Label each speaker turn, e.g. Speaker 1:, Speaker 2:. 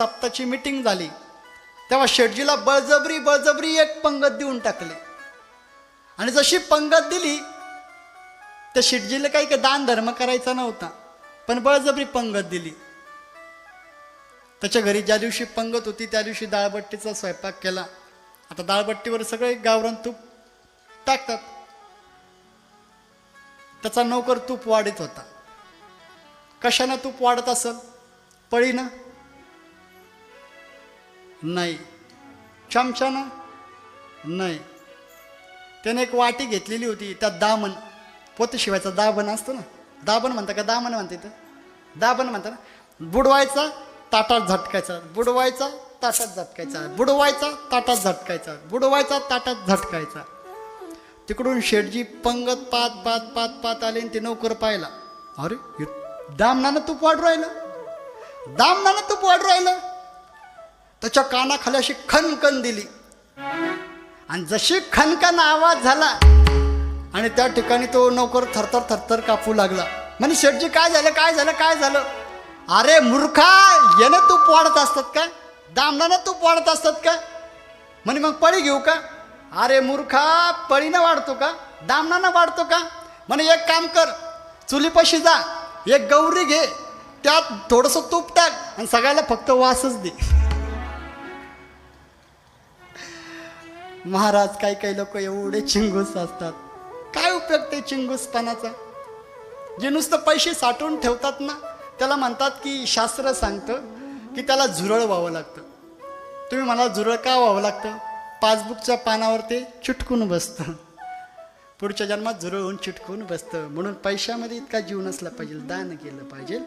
Speaker 1: सप्ताची meeting झाली तेव्हा शेटजीला बळजबरी एक पंगत देऊन टाकली. आणि जशी पंगत दिली त्या शेटजीला काही दान धर्म करायचा नव्हता, पण बळजबरी पंगत दिली. त्याच्या घरी ज्या दिवशी पंगत होती त्या दिवशी डाळबट्टीचा स्वयंपाक केला. आता डाळबट्टीवर सगळे गावरान तूप टाकतात. त्याचा नौकर तूप वाढत होता. कशानं तूप वाढत असेल? पळीनं नाही, चमच्यानं नाही. त्याने एक वाटी घेतलेली होती, त्यात दामन, पोते शिवायचा दाबण असतो ना, दाबण म्हणता का दामन म्हणता इथं? दाबण म्हणता ना. बुडवायचा ताटात झटकायचा, बुडवायचा ताटात झटकायचा, बुडवायचा ताटात झटकायचा, बुडवायचा ताटात झटकायचा. तिकडून शेटजी पंगत पात पात पात पात आले आणि ते नौकर पाहिला. अरे दामनानं तूप वाढ राहिलं, दामनानं तूप वाढ राहिलं. त्याच्या कानाखाली अशी खनखन दिली आणि जशी खनखन आवाज झाला आणि त्या ठिकाणी तो नौकर थरथर थरथर कापू लागला. म्हणे शेटजी काय झालं काय झालं काय झालं? अरे मूर्खा, यानं तूप वाढत असतात का? दामनानं तूप वाढत असतात का? म्हणे मग पळी घेऊ का? अरे मूर्खा, पळीनं वाढतो का? दामनानं वाढतो का? म्हणे एक काम कर, चुलीपाशी जा, एक गौरी घे, त्यात थोडंसं तूप टाक आणि सगळ्याला फक्त वासच दे. महाराज, काही लोक एवढे चिंगूस असतात. काय उपयोग ते चिंगूसपणाचा? जे नुसतं पैसे साठवून ठेवतात ना, त्याला म्हणतात की शास्त्र सांगतं की त्याला झुरळ व्हावं लागतं. तुम्ही मला झुरळ का व्हावं लागतं? पासबुकच्या पानावर ते चिटकून बसतं, पुढच्या जन्मात झुरळ होऊन चिटकून बसतं. म्हणून पैशामध्ये इतका जीव नसला पाहिजे, दान केलं पाहिजे.